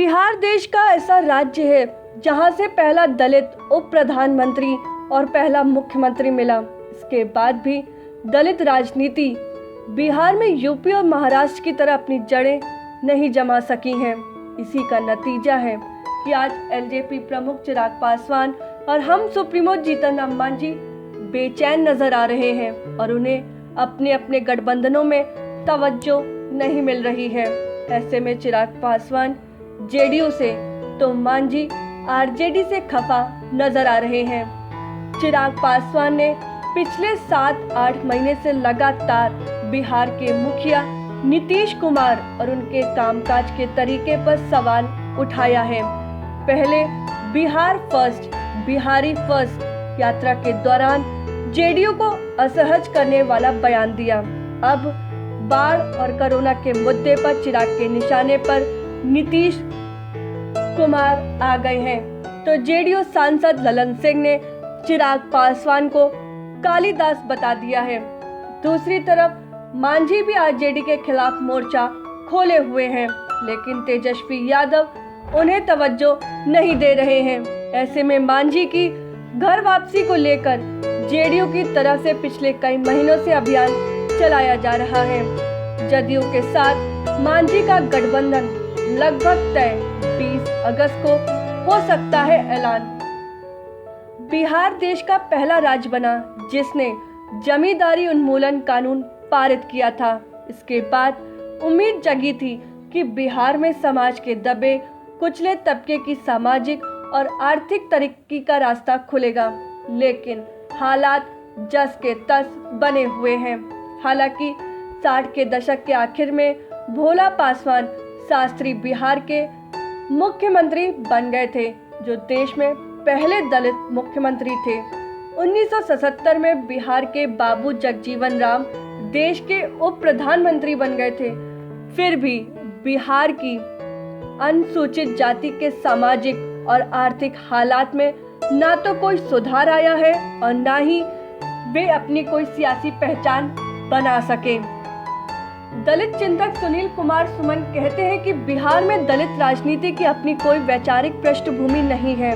बिहार देश का ऐसा राज्य है जहां से पहला दलित उप प्रधानमंत्री और पहला मुख्यमंत्री मिला। इसके बाद भी दलित राजनीति बिहार में यूपी और महाराष्ट्र की तरह अपनी जड़ें नहीं जमा सकी हैं। इसी का नतीजा है कि आज एलजेपी प्रमुख चिराग पासवान और हम सुप्रीमो जीतन राम मांझी बेचैन नजर आ रहे हैं और उन्हें अपने अपने गठबंधनों में तवज्जो नहीं मिल रही है। ऐसे में चिराग पासवान जेडीयू से तो मांझी आरजेडी से खफा नजर आ रहे हैं। चिराग पासवान ने पिछले 7-8 महीने से लगातार बिहार के मुखिया नीतीश कुमार और उनके कामकाज के तरीके पर सवाल उठाया है। पहले बिहार फर्स्ट, बिहारी फर्स्ट यात्रा के दौरान जेडीयू को असहज करने वाला बयान दिया। अब बाढ़ और कोरोना के मुद्दे पर चिराग के निशाने पर नीतीश कुमार आ गए हैं, तो जेडीयू सांसद ललन सिंह ने चिराग पासवान को कालिदास बता दिया है। दूसरी तरफ मांझी भी आरजेडी के खिलाफ मोर्चा खोले हुए हैं, लेकिन तेजस्वी यादव उन्हें तवज्जो नहीं दे रहे हैं। ऐसे में मांझी की घर वापसी को लेकर जेडीयू की तरफ से पिछले कई महीनों से अभियान चलाया जा रहा है। जदयू के साथ मांझी का गठबंधन लगभग तय, 20 अगस्त को हो सकता है ऐलान। बिहार देश का पहला राज्य बना जिसने जमींदारी उन्मूलन कानून पारित किया था। इसके बाद उम्मीद जगी थी कि बिहार में समाज के दबे कुचले तबके की सामाजिक और आर्थिक तरक्की का रास्ता खुलेगा, लेकिन हालात जस के तस बने हुए हैं। हालांकि 60 के दशक के आखिर में भोला पासवान शास्त्री बिहार के मुख्यमंत्री बन गए थे, जो देश में पहले दलित मुख्यमंत्री थे। 1977 में बिहार के बाबू जगजीवन राम देश के उप प्रधानमंत्री बन गए थे। फिर भी बिहार की अनुसूचित जाति के सामाजिक और आर्थिक हालात में ना तो कोई सुधार आया है और ना ही वे अपनी कोई सियासी पहचान बना सके। दलित चिंतक सुनील कुमार सुमन कहते हैं कि बिहार में दलित राजनीति की अपनी कोई वैचारिक पृष्ठभूमि नहीं है।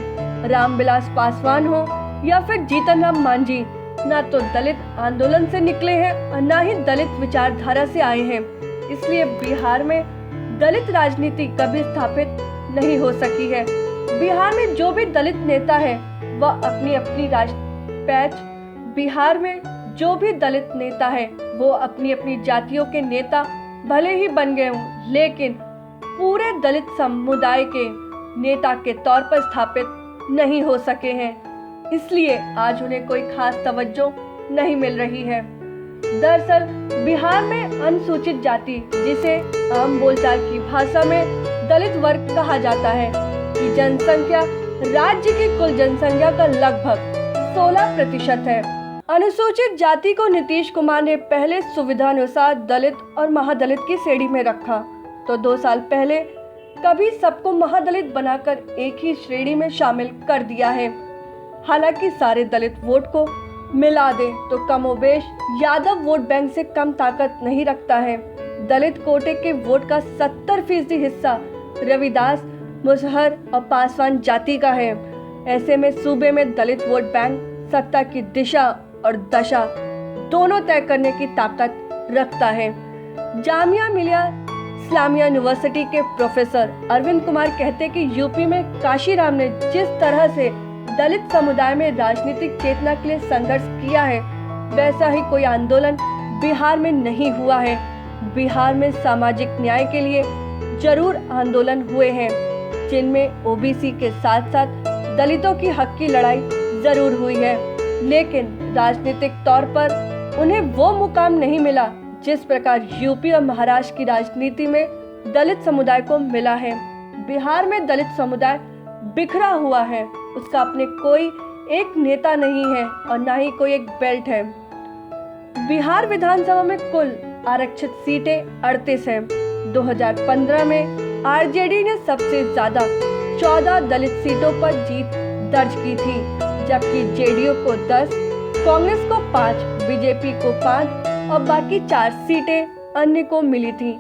रामविलास पासवान हो या फिर जीतन राम मांझी ना तो दलित आंदोलन से निकले हैं और ना ही दलित विचारधारा से आए हैं। इसलिए बिहार में दलित राजनीति कभी स्थापित नहीं हो सकी है। बिहार में जो भी दलित नेता है वह अपनी अपनी बिहार में जो भी दलित नेता है वो अपनी अपनी जातियों के नेता भले ही बन गए हों, लेकिन पूरे दलित समुदाय के नेता के तौर पर स्थापित नहीं हो सके हैं। इसलिए आज उन्हें कोई खास तवज्जो नहीं मिल रही है। दरअसल बिहार में अनुसूचित जाति, जिसे आम बोलचाल की भाषा में दलित वर्ग कहा जाता है, की जनसंख्या राज्य की कुल जनसंख्या का लगभग 16% है। अनुसूचित जाति को नीतीश कुमार ने पहले सुविधानुसार दलित और महादलित की श्रेणी में रखा, तो 2 साल पहले कभी सबको महादलित बनाकर एक ही श्रेणी में शामिल कर दिया है। हालांकि सारे दलित वोट को मिला दे तो कमोबेश यादव वोट बैंक से कम ताकत नहीं रखता है। दलित कोटे के वोट का 70% हिस्सा रविदास, मुसहर और पासवान जाति का है। ऐसे में सूबे में दलित वोट बैंक सत्ता की दिशा और दशा दोनों तय करने की ताकत रखता है। जामिया मिलिया इस्लामिया यूनिवर्सिटी के प्रोफेसर अरविंद कुमार कहते हैं कि यूपी में काशीराम ने जिस तरह से दलित समुदाय में राजनीतिक चेतना के लिए संघर्ष किया है, वैसा ही कोई आंदोलन बिहार में नहीं हुआ है। बिहार में सामाजिक न्याय के लिए जरूर आंदोलन हुए हैं, जिनमें ओबीसी के साथ साथ दलितों की हक की लड़ाई जरूर हुई है, लेकिन राजनीतिक तौर पर उन्हें वो मुकाम नहीं मिला जिस प्रकार यूपी और महाराष्ट्र की राजनीति में दलित समुदाय को मिला है। बिहार में दलित समुदाय बिखरा हुआ है, उसका अपने कोई एक नेता नहीं है और ना ही कोई एक बेल्ट है। बिहार विधानसभा में कुल आरक्षित सीटें 38 हैं। 2015 में आरजेडी ने सबसे ज्यादा 14 दलित सीटों पर जीत दर्ज की थी, जबकि जेडीयू को 10, कांग्रेस को 5, बीजेपी को 5 और बाकी 4 सीटें अन्य को मिली थी।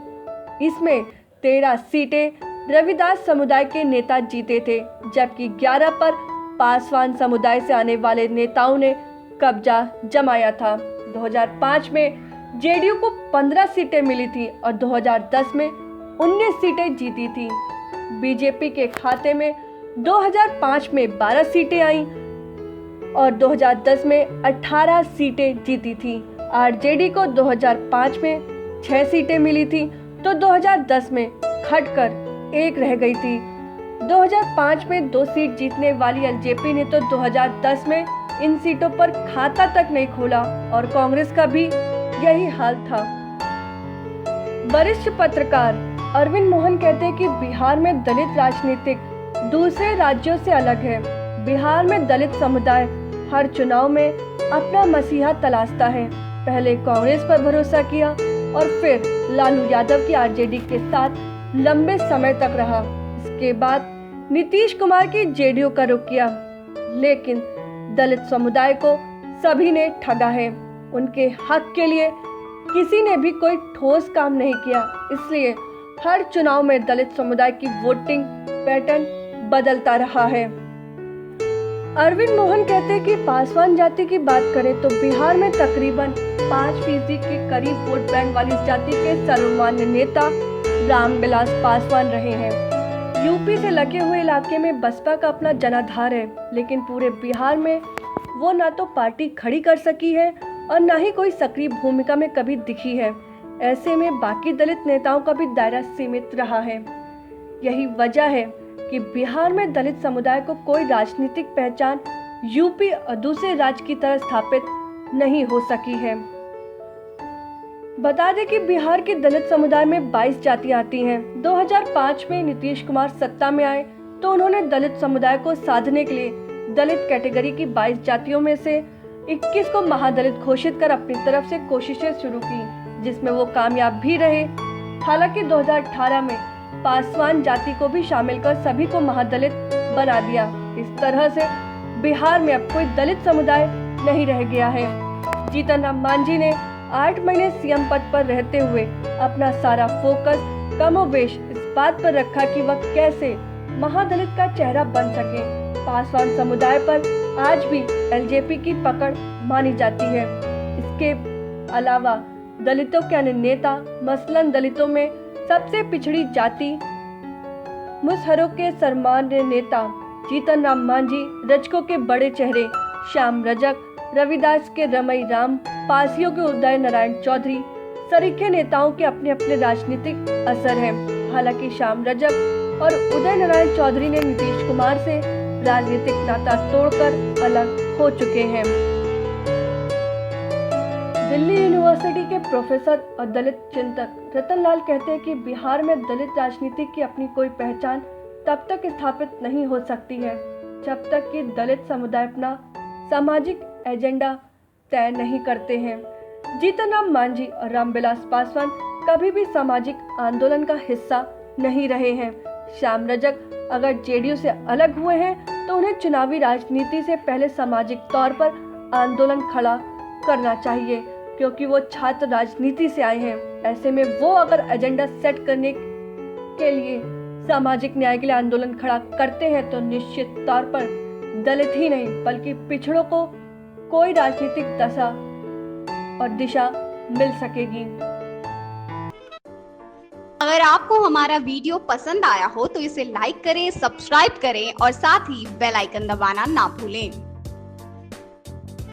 इसमें 13 सीटें रविदास समुदाय के नेता जीते थे, जबकि 11 पर पासवान समुदाय से आने वाले नेताओं ने कब्जा जमाया था। 2005 में जेडीयू को 15 सीटें मिली थी और 2010 में 19 सीटें जीती थी। बीजेपी के खाते में 2005 में 12 सीटें आईं और 2010 में 18 सीटें जीती थी। आरजेडी को 2005 में 6 सीटें मिली थी तो 2010 में घटकर 1 रह गई थी। 2005 में 2 सीट जीतने वाली एलजेपी ने तो 2010 में इन सीटों पर खाता तक नहीं खोला और कांग्रेस का भी यही हाल था। वरिष्ठ पत्रकार अरविंद मोहन कहते हैं कि बिहार में दलित राजनीतिक दूसरे राज्यों से अलग है। बिहार में दलित समुदाय हर चुनाव में अपना मसीहा तलाशता है। पहले कांग्रेस पर भरोसा किया और फिर लालू यादव की आरजेडी के साथ लंबे समय तक रहा। इसके बाद नीतीश कुमार की जेडीयू का रुख किया, लेकिन दलित समुदाय को सभी ने ठगा है। उनके हक के लिए किसी ने भी कोई ठोस काम नहीं किया, इसलिए हर चुनाव में दलित समुदाय की वोटिंग पैटर्न बदलता रहा है। अरविंद मोहन कहते हैं कि पासवान जाति की बात करें तो बिहार में तकरीबन 5% के करीब वोट बैंक वाली इस जाति के सर्वमान्य नेता रामविलास पासवान रहे हैं। यूपी से लगे हुए इलाके में बसपा का अपना जनाधार है, लेकिन पूरे बिहार में वो ना तो पार्टी खड़ी कर सकी है और ना ही कोई सक्रिय भूमिका में कभी दिखी है। ऐसे में बाकी दलित नेताओं का भी दायरा सीमित रहा है। यही वजह है कि बिहार में दलित समुदाय को कोई राजनीतिक पहचान यूपी और दूसरे राज्य की तरह स्थापित नहीं हो सकी है। बता दें कि बिहार के दलित समुदाय में 22 जातियां आती हैं। 2005 में नीतीश कुमार सत्ता में आए तो उन्होंने दलित समुदाय को साधने के लिए दलित कैटेगरी की 22 जातियों में से 21 को महादलित घोषित कर अपनी तरफ से कोशिशें शुरू की, जिसमें वो कामयाब भी रहे। हालांकि 2018 में पासवान जाति को भी शामिल कर सभी को महादलित बना दिया। इस तरह से बिहार में अब कोई दलित समुदाय नहीं रह गया है। जीतन राम मांझी ने 8 महीने सीएम पद पर रहते हुए अपना सारा फोकस कमोबेश इस बात पर रखा कि वह कैसे महादलित का चेहरा बन सके। पासवान समुदाय पर आज भी एलजेपी की पकड़ मानी जाती है। इसके अलावा दलितों के अन्य नेता, मसलन दलितों में सबसे पिछड़ी जाति मुसहरों के सर्वमान्य नेता जीतन राम मांझी, रजकों के बड़े चेहरे श्याम रजक, रविदास के रमई राम, पासियों के उदय नारायण चौधरी, सरीखे नेताओं के अपने अपने राजनीतिक असर है। हालांकि श्याम रजक और उदय नारायण चौधरी ने नीतीश कुमार से राजनीतिक नाता तोड़कर अलग हो चुके हैं। दिल्ली यूनिवर्सिटी के प्रोफेसर और दलित चिंतक रतन लाल कहते हैं कि बिहार में दलित राजनीति की अपनी कोई पहचान तब तक स्थापित नहीं हो सकती है जब तक कि दलित समुदाय अपना सामाजिक एजेंडा तय नहीं करते हैं। जीतन राम मांझी और रामविलास पासवान कभी भी सामाजिक आंदोलन का हिस्सा नहीं रहे हैं। श्याम रजक अगर जेडीयू से अलग हुए हैं तो उन्हें चुनावी राजनीति से पहले सामाजिक तौर पर आंदोलन खड़ा करना चाहिए, क्योंकि वो छात्र राजनीति से आए हैं। ऐसे में वो अगर एजेंडा सेट करने के लिए सामाजिक न्याय के लिए आंदोलन खड़ा करते हैं तो निश्चित तौर पर दलित ही नहीं बल्कि पिछड़ों को कोई राजनीतिक दशा और दिशा मिल सकेगी। अगर आपको हमारा वीडियो पसंद आया हो तो इसे लाइक करें, सब्सक्राइब करें और साथ ही बेल आइकन दबाना ना भूलें।